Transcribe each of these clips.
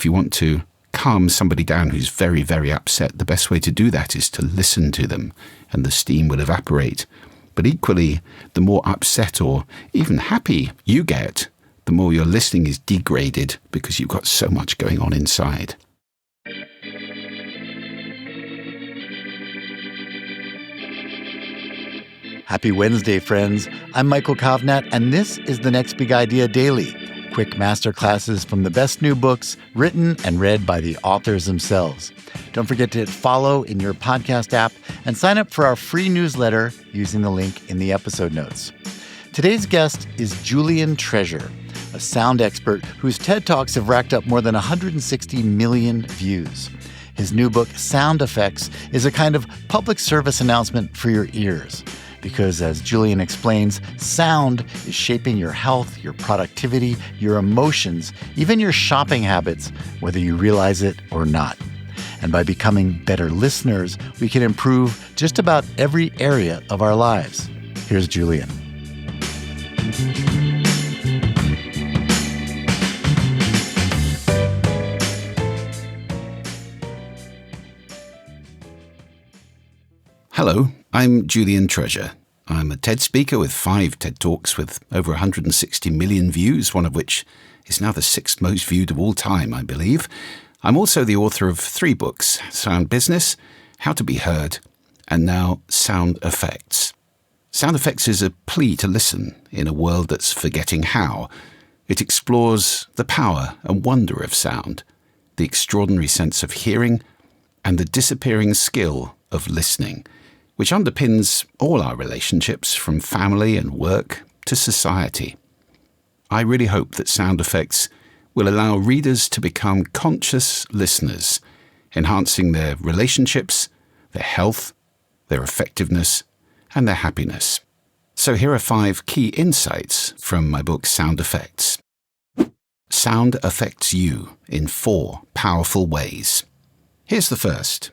If you want to calm somebody down who's very, very upset, the best way to do that is to listen to them, and the steam will evaporate. But equally, the more upset or even happy you get, the more your listening is degraded because you've got so much going on inside. Happy Wednesday, friends. I'm Michael Kovnat, and this is the Next Big Idea Daily. Quick masterclasses from the best new books written and read by the authors themselves. Don't forget to hit follow in your podcast app and sign up for our free newsletter using the link in the episode notes. Today's guest is Julian Treasure, a sound expert whose TED Talks have racked up more than 160 million views. His new book, Sound Effects, is a kind of public service announcement for your ears. Because, as Julian explains, sound is shaping your health, your productivity, your emotions, even your shopping habits, whether you realize it or not. And by becoming better listeners, we can improve just about every area of our lives. Here's Julian. Hello, I'm Julian Treasure. I'm a TED speaker with 5 TED Talks with over 160 million views, one of which is now the 6th most viewed of all time, I believe. I'm also the author of 3 books, Sound Business, How to Be Heard, and now Sound Effects. Sound Effects is a plea to listen in a world that's forgetting how. It explores the power and wonder of sound, the extraordinary sense of hearing, and the disappearing skill of listening, which underpins all our relationships from family and work to society. I really hope that Sound Effects will allow readers to become conscious listeners, enhancing their relationships, their health, their effectiveness, and their happiness. So here are 5 key insights from my book Sound Effects. Sound affects you in 4 powerful ways. Here's the first.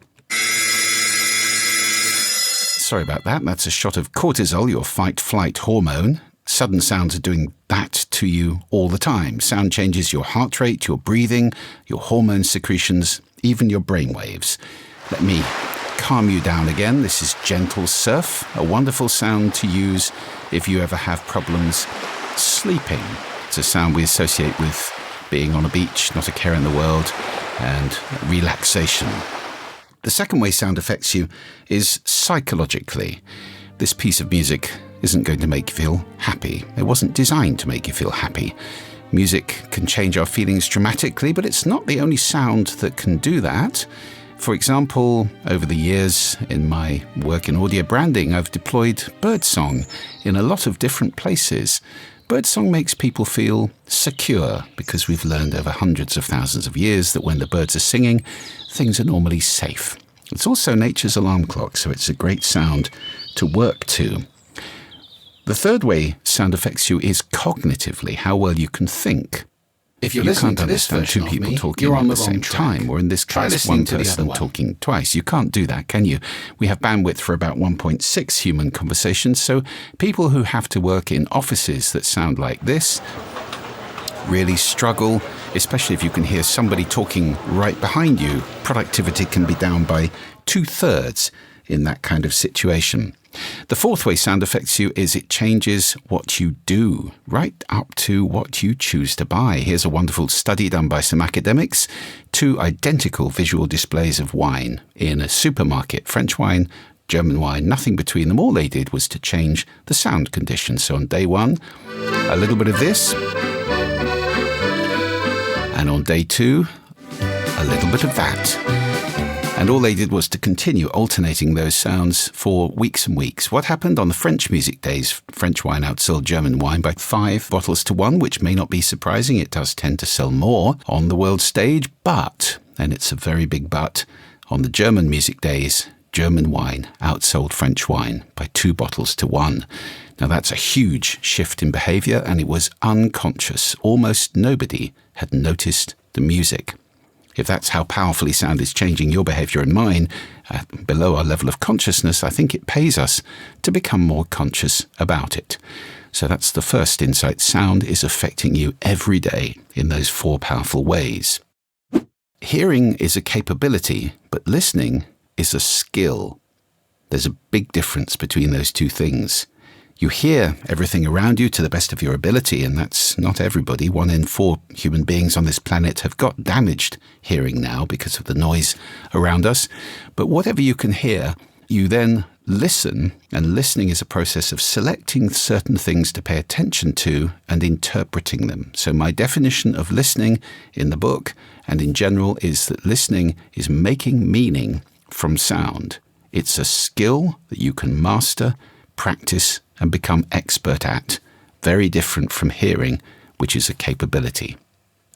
Sorry about that. That's a shot of cortisol, your fight-flight hormone. Sudden sounds are doing that to you all the time. Sound changes your heart rate, your breathing, your hormone secretions, even your brain waves. Let me calm you down again. This is Gentle Surf, a wonderful sound to use if you ever have problems sleeping. It's a sound we associate with being on a beach, not a care in the world, and relaxation. The second way sound affects you is psychologically. This piece of music isn't going to make you feel happy. It wasn't designed to make you feel happy. Music can change our feelings dramatically, but it's not the only sound that can do that. For example, over the years in my work in audio branding, I've deployed birdsong in a lot of different places. Birdsong makes people feel secure because we've learned over hundreds of thousands of years that when the birds are singing, things are normally safe. It's also nature's alarm clock, so it's a great sound to work to. The third way sound affects you is cognitively, how well you can think. If you're listening to this version two people of me, talking you're at on the the same wrong track. time, or in this Try case, listening one to the person other one. talking twice. You can't do that, can you? We have bandwidth for about 1.6 human conversations, so people who have to work in offices that sound like this really struggle, especially if you can hear somebody talking right behind you. Productivity can be down by 2/3 in that kind of situation. The fourth way sound affects you is it changes what you do, right up to what you choose to buy. Here's a wonderful study done by some academics. 2 identical visual displays of wine in a supermarket. French wine, German wine, nothing between them. All they did was to change the sound conditions. So on day 1, a little bit of this. And on day 2, a little bit of that. And all they did was to continue alternating those sounds for weeks and weeks. What happened on the French music days? French wine outsold German wine by 5 bottles to 1, which may not be surprising. It does tend to sell more on the world stage. But, and it's a very big but, on the German music days, German wine outsold French wine by 2 bottles to 1. Now that's a huge shift in behavior, and it was unconscious. Almost nobody had noticed the music. If that's how powerfully sound is changing your behavior and mine, below our level of consciousness, I think it pays us to become more conscious about it. So that's the first insight. Sound is affecting you every day in those 4 powerful ways. Hearing is a capability, but listening is a skill. There's a big difference between those two things. You hear everything around you to the best of your ability, and that's not everybody. 1 in 4 human beings on this planet have got damaged hearing now because of the noise around us. But whatever you can hear, you then listen, and listening is a process of selecting certain things to pay attention to and interpreting them. So my definition of listening in the book and in general is that listening is making meaning from sound. It's a skill that you can master, practice, and become expert at, very different from hearing, which is a capability.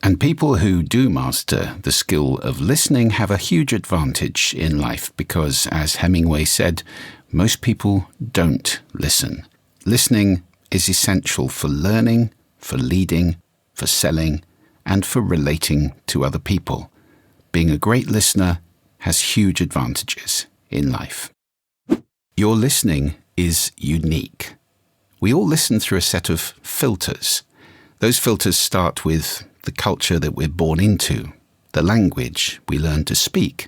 And people who do master the skill of listening have a huge advantage in life because, as Hemingway said, most people don't listen. Listening is essential for learning, for leading, for selling, and for relating to other people. Being a great listener has huge advantages in life. Your listening is unique. We all listen through a set of filters. Those filters start with the culture that we're born into, the language we learn to speak,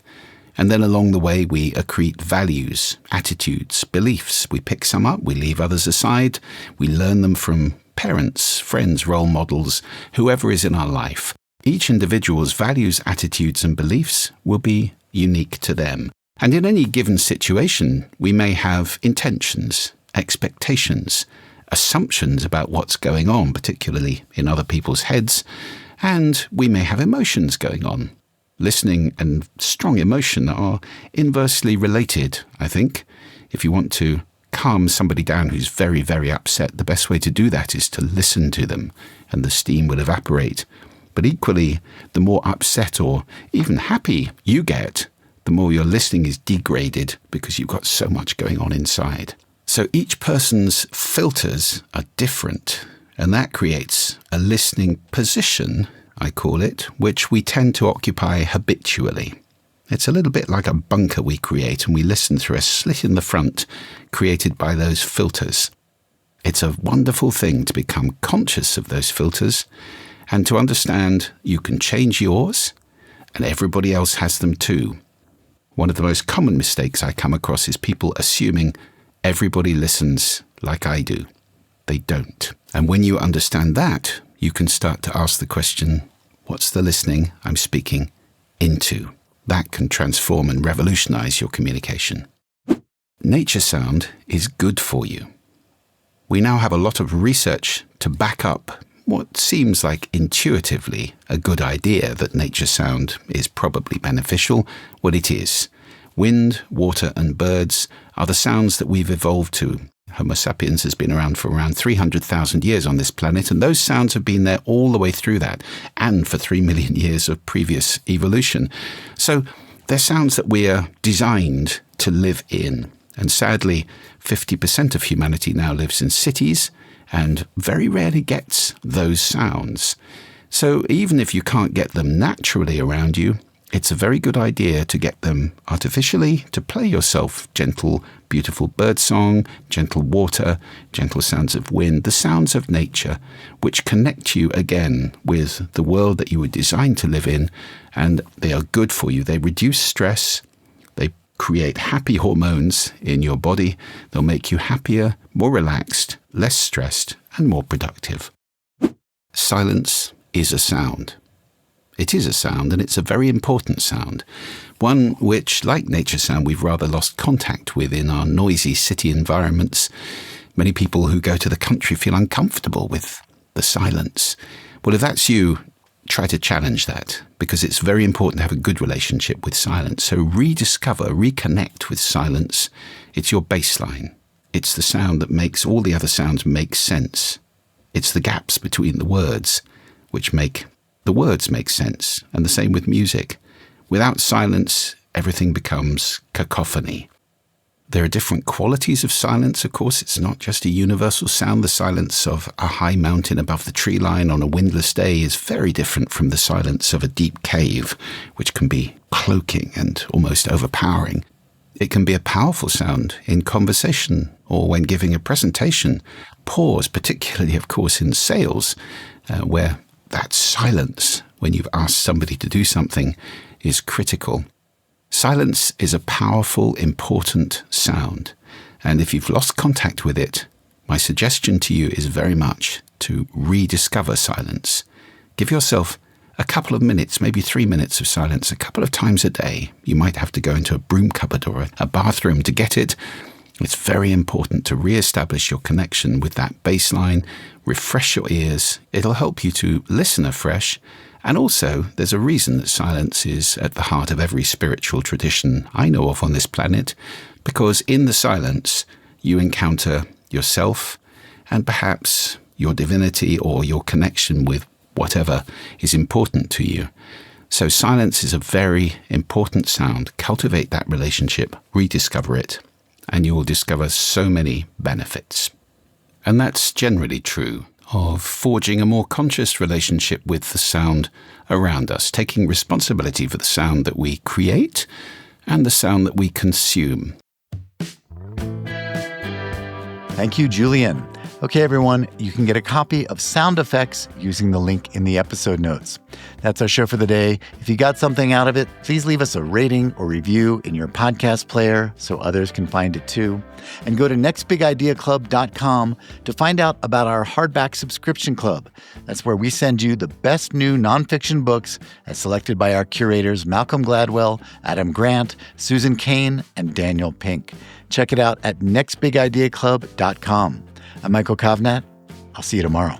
and then along the way we accrete values, attitudes, beliefs. We pick some up, we leave others aside, we learn them from parents, friends, role models, whoever is in our life. Each individual's values, attitudes, and beliefs will be unique to them. And in any given situation, we may have intentions, expectations, assumptions about what's going on, particularly in other people's heads, and we may have emotions going on. Listening and strong emotion are inversely related, I think. If you want to calm somebody down who's very, very upset, the best way to do that is to listen to them, and the steam will evaporate. But equally, the more upset or even happy you get, the more your listening is degraded because you've got so much going on inside. So each person's filters are different, and that creates a listening position, I call it, which we tend to occupy habitually. It's a little bit like a bunker we create, and we listen through a slit in the front created by those filters. It's a wonderful thing to become conscious of those filters and to understand you can change yours, and everybody else has them too. One of the most common mistakes I come across is people assuming everybody listens like I do. They don't. And when you understand that, you can start to ask the question, what's the listening I'm speaking into? That can transform and revolutionize your communication. Nature sound is good for you. We now have a lot of research to back up what seems like intuitively a good idea that nature sound is probably beneficial. Well, it is. Wind, water, and birds are the sounds that we've evolved to. Homo sapiens has been around for around 300,000 years on this planet, and those sounds have been there all the way through that, and for 3 million years of previous evolution. So they're sounds that we are designed to live in. And sadly, 50% of humanity now lives in cities and very rarely gets those sounds. So even if you can't get them naturally around you, it's a very good idea to get them artificially, to play yourself gentle, beautiful birdsong, gentle water, gentle sounds of wind, the sounds of nature, which connect you again with the world that you were designed to live in, and they are good for you. They reduce stress, they create happy hormones in your body, they'll make you happier, more relaxed, less stressed, and more productive. Silence is a sound. It is a sound, and it's a very important sound. One which, like nature sound, we've rather lost contact with in our noisy city environments. Many people who go to the country feel uncomfortable with the silence. Well, if that's you, try to challenge that, because it's very important to have a good relationship with silence. So rediscover, reconnect with silence. It's your baseline. It's the sound that makes all the other sounds make sense. It's the gaps between the words which make the words make sense, and the same with music. Without silence, everything becomes cacophony. There are different qualities of silence, of course. It's not just a universal sound. The silence of a high mountain above the tree line on a windless day is very different from the silence of a deep cave, which can be cloaking and almost overpowering. It can be a powerful sound in conversation or when giving a presentation. Pause, particularly, of course, in sales, where that silence, when you've asked somebody to do something is critical. Silence is a powerful, important sound. And if you've lost contact with it, my suggestion to you is very much to rediscover silence. Give yourself a couple of minutes, maybe 3 minutes of silence a couple of times a day. You might have to go into a broom cupboard or a bathroom to get it. It's very important to re-establish your connection with that baseline, refresh your ears. It'll help you to listen afresh. And also, there's a reason that silence is at the heart of every spiritual tradition I know of on this planet, because in the silence, you encounter yourself and perhaps your divinity or your connection with whatever is important to you. So silence is a very important sound. Cultivate that relationship, rediscover it, and you will discover so many benefits. And that's generally true of forging a more conscious relationship with the sound around us, taking responsibility for the sound that we create and the sound that we consume. Thank you, Julian. Okay, everyone, you can get a copy of Sound Effects using the link in the episode notes. That's our show for the day. If you got something out of it, please leave us a rating or review in your podcast player so others can find it too. And go to nextbigideaclub.com to find out about our hardback subscription club. That's where we send you the best new nonfiction books as selected by our curators Malcolm Gladwell, Adam Grant, Susan Cain, and Daniel Pink. Check it out at nextbigideaclub.com. I'm Michael Kovnat. I'll see you tomorrow.